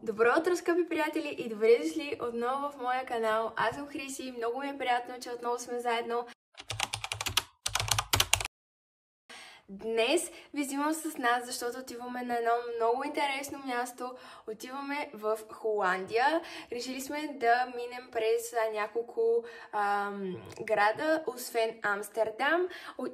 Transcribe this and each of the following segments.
Добро утро, скъпи приятели, и добре дошли отново в моя канал. Аз съм Хриси, много ми е приятно, че отново сме заедно. Днес ви взимам с нас, защото отиваме на едно много интересно място. Отиваме в Холандия. Решили сме да минем през няколко града, освен Амстердам.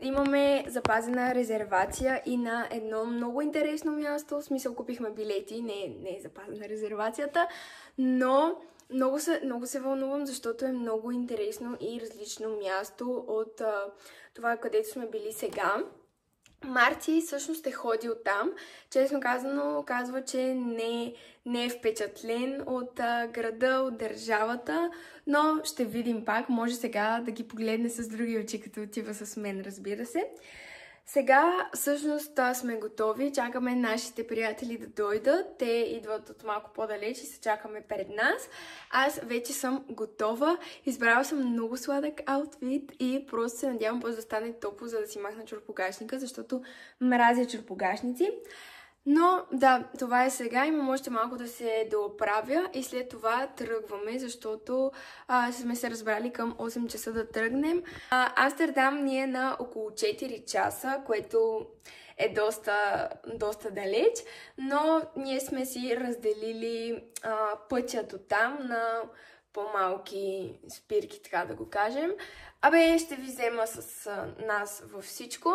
Имаме запазена резервация и на едно много интересно място. В смисъл, купихме билети, не е запазена резервацията, но много се вълнувам, защото е много интересно и различно място от това, където сме били сега. Марти всъщност е ходил там. Честно казано, казва, че не е впечатлен от града, от държавата, но ще видим пак. Може сега да ги погледне с други очи, като отива с мен, разбира се. Сега всъщност сме готови, чакаме нашите приятели да дойдат. Те идват от малко по-далеч и се чакаме пред нас. Аз вече съм готова, избрала съм много сладък аутфит и просто се надявам да стане топло, за да си махна чорпогашника, защото мразя чорпогашници. Но да, това е сега, имам още малко да се дооправя и след това тръгваме, защото сме се разбрали към 8 часа да тръгнем. Амстердам ни е на около 4 часа, което е доста далеч, но ние сме си разделили пътя до там на по-малки спирки, така да го кажем. Ще ви взема с нас във всичко.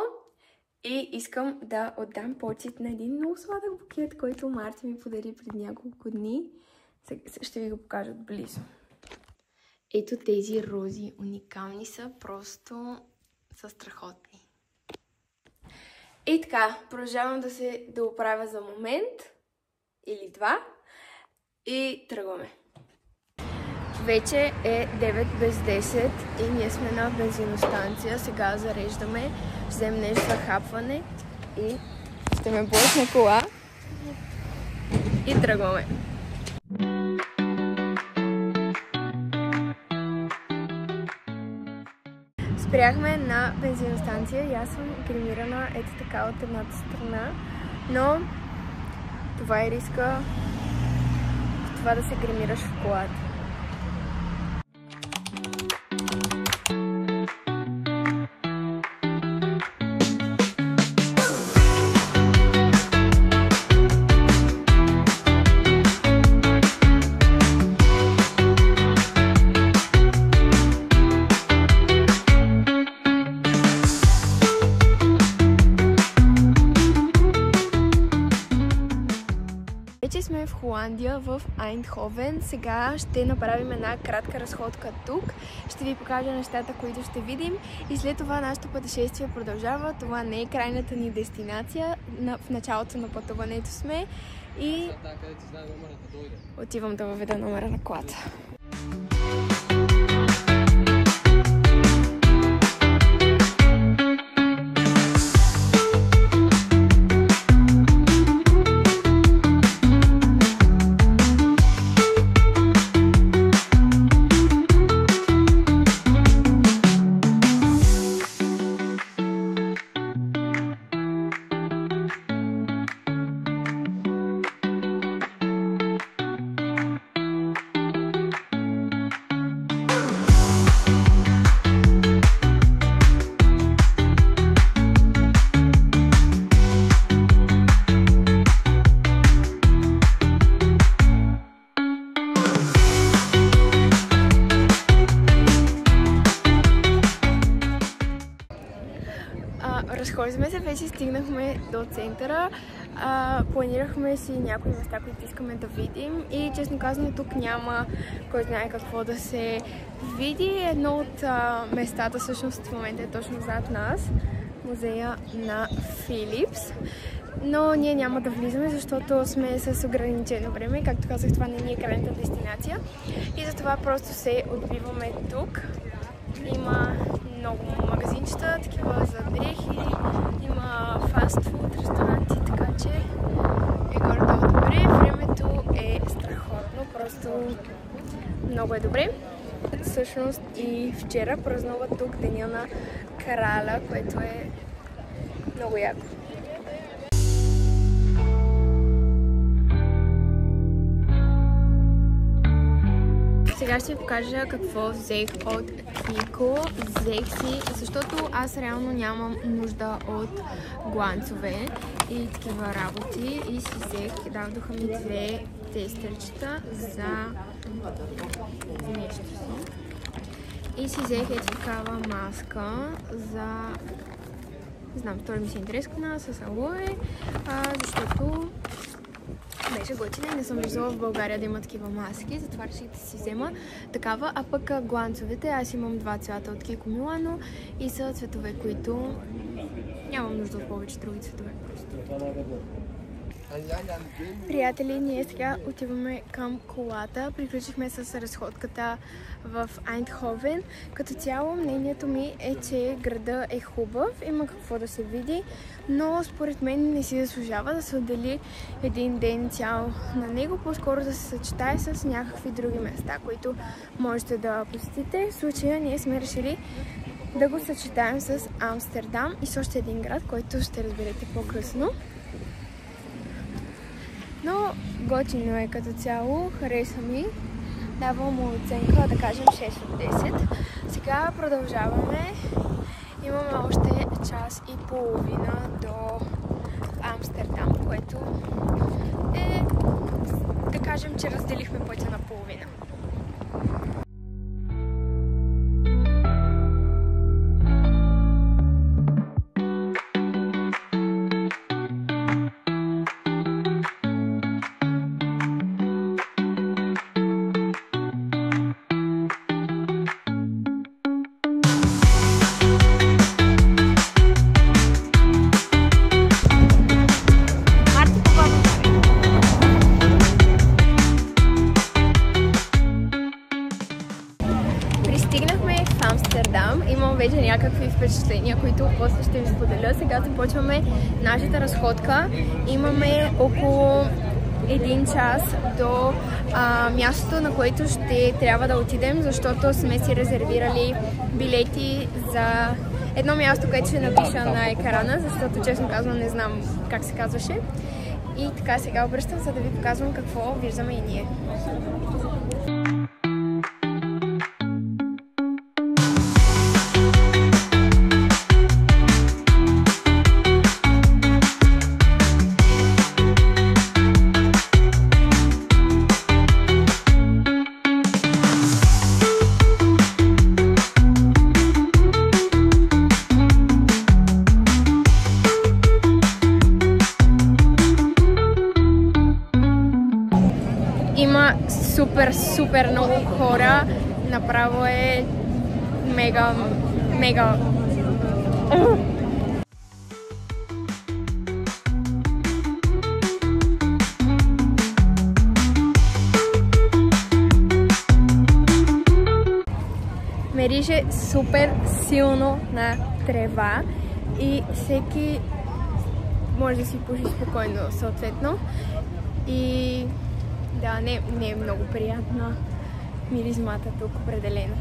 И искам да отдам почет на един много сладък букет, който Марти ми подари пред няколко дни. Ще ви го покажа отблизо. Ето тези рози. Уникални са, просто са страхотни. И така, продължавам да се дооправя за момент или два и тръгваме. Вече е 9 без 10 и ние сме на бензиностанция. Сега зареждаме, ще вземем нещо за хапване и ще ме блъсне кола и тръгваме. Спряхме на бензиностанция и аз съм гримирана ето така от едната страна, но това е риска в това да се гримираш в колата. Вече сме в Холандия, в Айндховен. Сега ще направим една кратка разходка тук. Ще ви покажа нещата, които ще видим. И след това нашето пътешествие продължава. Това не е крайната ни дестинация. В началото на пътуването сме. И отивам да въведа номера на колата. Разходихме се, вече стигнахме до центъра. Планирахме си някои места, които искаме да видим и честно казано тук няма кой знае какво да се види. Едно от местата всъщност в момента е точно зад нас, музея на Филипс. Но ние няма да влизаме, защото сме с ограничено време. Както казах, това не ни е крайната дестинация. И затова просто се отбиваме тук. Има много магазинчета, такива за дрехи, има фастфуд, ресторанти, така че е горе-долу добре. Времето е страхотно, просто много е добре. Всъщност и вчера празнува тук деня на краля, което е много яко. Сега ще ви покажа какво взех от Кико. Взех си, защото аз реално нямам нужда от гланцове и такива работи. И си взех, дадоха ми 2 тестърчета за нещо си. И си взех такава маска за... Не знам, втори ми се интересна с алоe, защото беше готина и не съм виждала в България да има такива маски, затова реших да си взема такава, а пък гланцовете, аз имам 2 цвята от Кико Милано и са цветове, които нямам нужда от повече други цветове просто. Приятели, ние сега отиваме към колата. Приключихме с разходката в Айндховен. Като цяло мнението ми е, че града е хубав, има какво да се види, но според мен не си заслужава да се отдели един ден цял на него, по-скоро да се съчетае с някакви други места, които можете да посетите. В случая ние сме решили да го съчетаем с Амстердам и с още един град, който ще разберете по-късно. Но готино е като цяло, хареса ми. Давам му оценка, да кажем 6 от 10. Сега продължаваме. Имаме още час и половина до Амстердам, което е, да кажем, че разделихме пътя на половина. Имам вече някакви впечатления, които после ще ви споделя. Сега започваме нашата разходка. Имаме около 1 час до мястото, на което ще трябва да отидем, защото сме си резервирали билети за едно място, което ще напиша на екрана, защото честно казвам не знам как се казваше. И така сега обръщам, за да ви показвам какво виждаме и ние. Има супер много хора. Направо е мега. Мирише супер силно на трева и всеки може да си пуши спокойно съответно. И да, не е много приятна миризмата тук определено.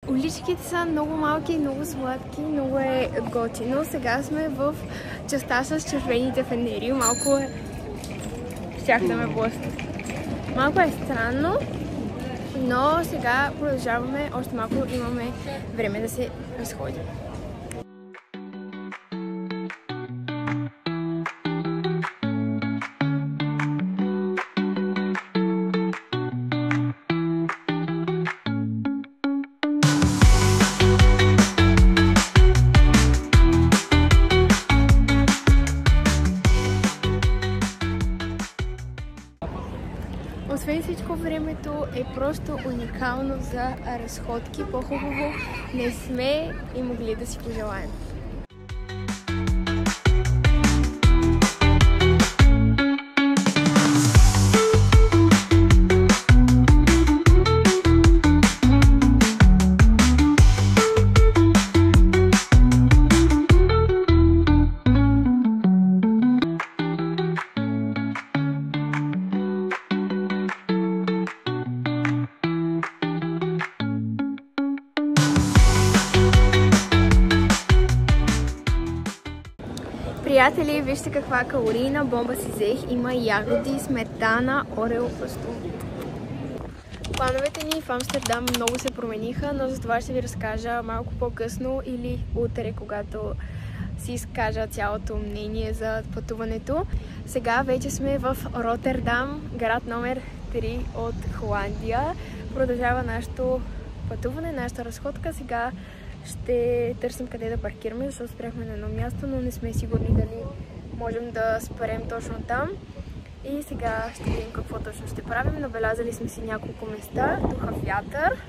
Уличките са много малки, много сладки, много е готино. Сега сме в частта с червените фенери. Малко е... Щях да ме блъснат. Малко е странно, но сега продължаваме. Още малко имаме време да се разходим. Освен всичко, времето е просто уникално за разходки. По-хубаво не сме и могли да си пожелаем. Приятели, вижте каква калорийна бомба си взех. Има ягоди, сметана, орео пъсто. Плановете ни в Амстердам много се промениха, но за това ще ви разкажа малко по-късно или утре, когато си изкажа цялото мнение за пътуването. Сега вече сме в Ротердам, град номер 3 от Холандия. Продължава нашето пътуване, нашата разходка. Сега ще търсим къде да паркираме, защото спряхме на едно място, но не сме сигурни дали можем да спрем точно там. И сега ще видим какво точно ще правим. Набелязали сме си няколко места. Духа вятър.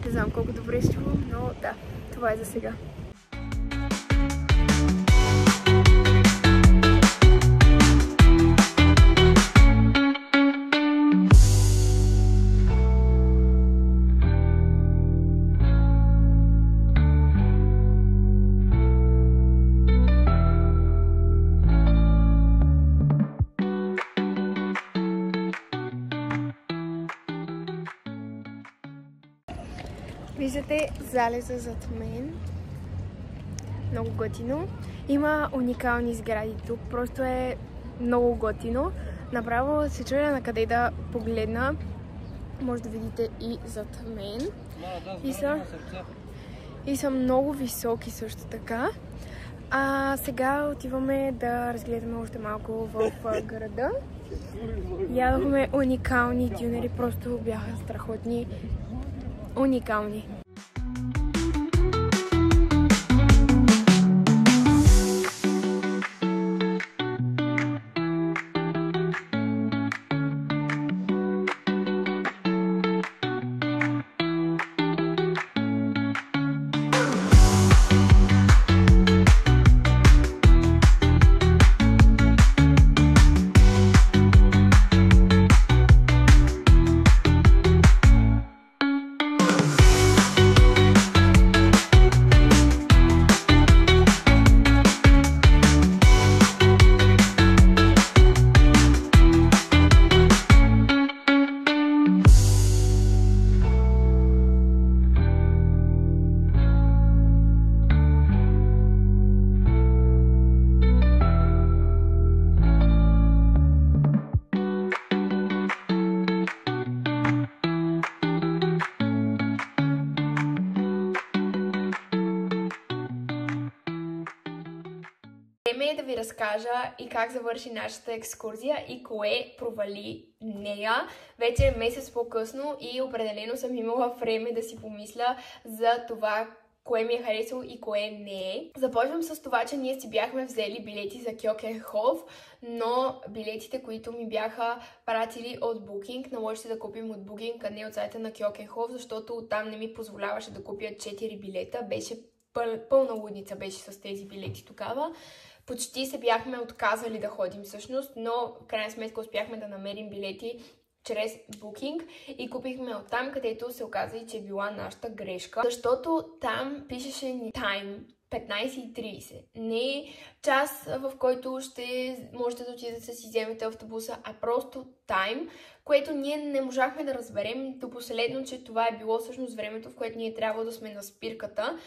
Не знам колко добре ще чувам, но да, това е за сега. Виждате залеза зад мен. Много готино. Има уникални сгради тук. Просто е много готино. Направо се чудя на къде да погледна. Може да видите и зад мен. И са много високи също така. А сега отиваме да разгледаме още малко в града. Ядохме уникални дюнери. Просто бяха страхотни. Уникални. Време е да ви разкажа и как завърши нашата екскурзия и кое провали нея. Вече е месец по-късно и определено съм имала време да си помисля за това, кое ми е харесало и кое не е. Започвам с това, че ние си бяхме взели билети за Кьокенхоф, но билетите, които ми бяха пратили от Booking, наложи се да купим от Booking, а не от сайта на Кьокенхоф, защото там не ми позволяваше да купя 4 билета. Беше пълна лудница беше с тези билети тогава. Почти се бяхме отказали да ходим всъщност, но в крайна сметка успяхме да намерим билети чрез Booking и купихме оттам, където се оказа и че е била нашата грешка, защото там пишеше time 15:30. Не час, в който ще можете да отидете да си вземете автобуса, а просто time, което ние не можахме да разберем до последно, че това е било всъщност времето, в което ние трябва да сме на спирката,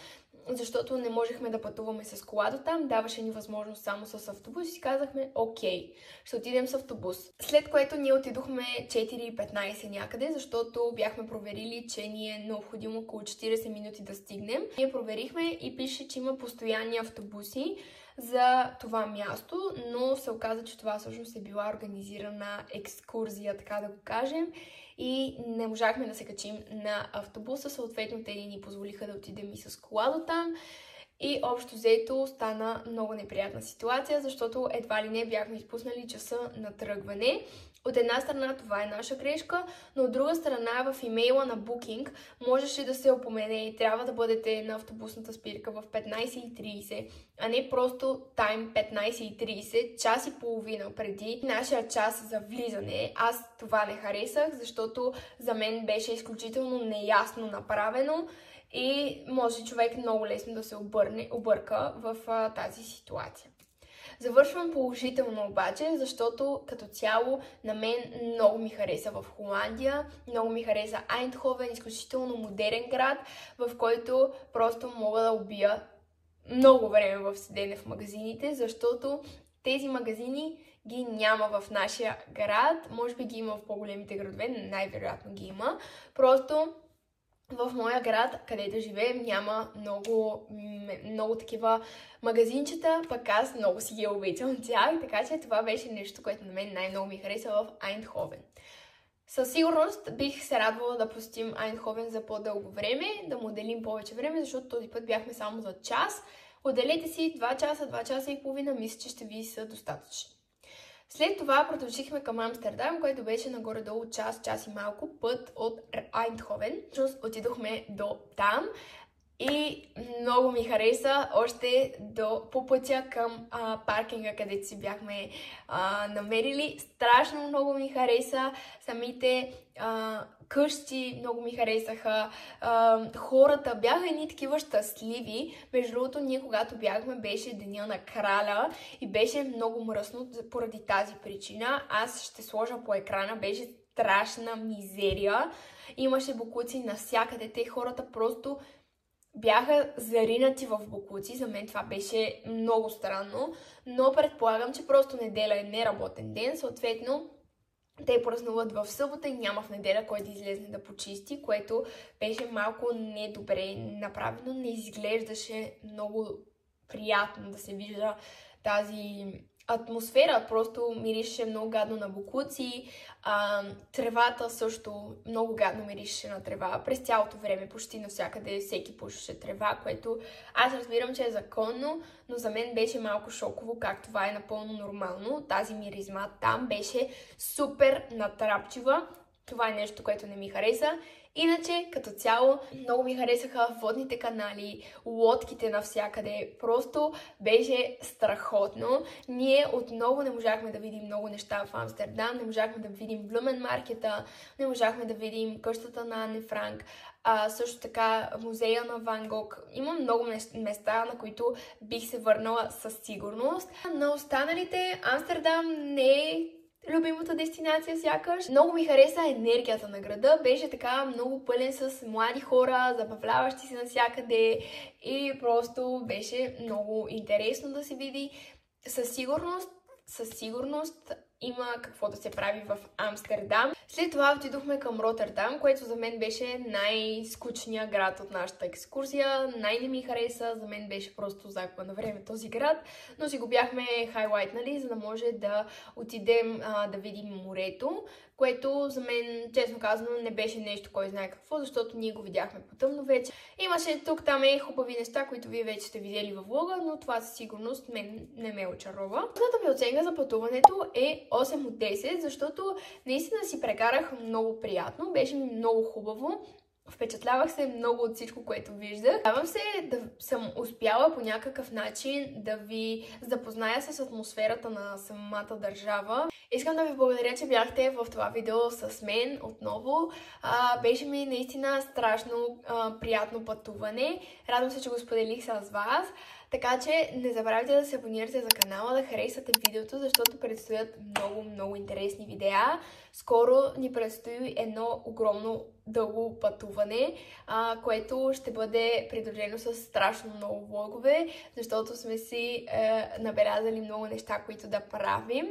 защото не можехме да пътуваме с кола до там, даваше ни възможност само с автобус и казахме, окей, ще отидем с автобус. След което ние отидохме 4:15 някъде, защото бяхме проверили, че ни е необходимо около 40 минути да стигнем. Ние проверихме и пише, че има постоянни автобуси за това място, но се оказа, че това всъщност е била организирана екскурзия, така да го кажем. И не можахме да се качим на автобуса, съответно те ни позволиха да отидем и с кола до там. И общо взето стана много неприятна ситуация, защото едва ли не бяхме изпуснали часа на тръгване. От една страна това е наша грешка, но от друга страна в имейла на Booking можеше да се опомене и трябва да бъдете на автобусната спирка в 15:30, а не просто time 15:30, час и половина преди нашия час за влизане. Аз това не харесах, защото за мен беше изключително неясно направено и може човек много лесно да се обърка в тази ситуация. Завършвам положително обаче, защото като цяло на мен много ми хареса в Холандия, много ми хареса Айндховен, изключително модерен град, в който просто мога да убия много време в седене в магазините, защото тези магазини ги няма в нашия град. Може би ги има в по-големите градове, най-вероятно ги има. Просто в моя град, където живеем, няма много такива магазинчета, пък аз много си ги обичам от тях, така че това беше нещо, което на мен най-много ми хареса в Айндховен. Със сигурност бих се радвала да посетим Айндховен за по-дълго време, да му отделим повече време, защото този път бяхме само за час. Отделете си 2 часа и половина, мисля, че ще ви са достатъчни. След това продължихме към Амстердам, което беше нагоре-долу час и малко път от Айндховен. Отидохме до там и много ми хареса още по пътя към паркинга, където си бяхме намерили. Страшно много ми хареса самите къщи, много ми харесаха. Хората бяха едни такива щастливи. Между другото, ние когато бяхме, беше Деня на краля и беше много мръсно поради тази причина. Аз ще сложа по екрана, беше страшна мизерия. Имаше боклуци навсякъде. Те хората просто бяха заринати в боклуци. За мен това беше много странно, но предполагам, че просто неделя е неработен ден, съответно те празнуват в събота и няма в неделя кой да излезе да почисти, което беше малко недобре направено. Не изглеждаше много приятно да се вижда тази атмосфера, просто миришеше много гадно на боклуци, тревата също много гадно миришеше на трева. През цялото време почти навсякъде всеки пушеше трева, което аз разбирам, че е законно, но за мен беше малко шоково как това е напълно нормално. Тази миризма там беше супер натрапчива. Това е нещо, което не ми хареса. Иначе, като цяло, много ми харесаха водните канали, лодките навсякъде. Просто беше страхотно. Ние отново не можахме да видим много неща в Амстердам, не можахме да видим Блуменмаркета, не можахме да видим къщата на Ане Франк, също така музея на Ван Гог. Има много места, на които бих се върнала със сигурност. На останалите Амстердам не е любимата дестинация сякаш. Много ми хареса енергията на града. Беше така много пълен с млади хора, забавляващи се навсякъде и просто беше много интересно да се види. Със сигурност има какво да се прави в Амстердам. След това отидохме към Ротердам, което за мен беше най-скучният град от нашата екскурзия. Най-не ми хареса, за мен беше просто загуба на време този град, но си го бяхме хайлайтнали, за да може да отидем да видим морето, което за мен, честно казано, не беше нещо кой знае какво, защото ние го видяхме по тъмно вече. Имаше тук-там хубави неща, които вие вече сте видели във влога, но това със сигурност мен не ме очарова. Първата ми оценка за пътуването е 8 от 10, защото наистина си прекарах много приятно, беше ми много хубаво. Впечатлявах се много от всичко, което виждах. Надявам се да съм успяла по някакъв начин да ви запозная с атмосферата на самата държава. Искам да ви благодаря, че бяхте в това видео с мен отново. Беше ми наистина страшно приятно пътуване. Радвам се, че го споделих с вас. Така че не забравяйте да се абонирате за канала, да харесате видеото, защото предстоят много интересни видеа. Скоро ни предстои едно огромно дълго пътуване, което ще бъде придружено с страшно много влогове, защото сме си набелязали много неща, които да правим.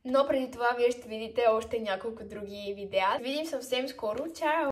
Но преди това вие ще видите още няколко други видеа. Видим съвсем скоро. Чао!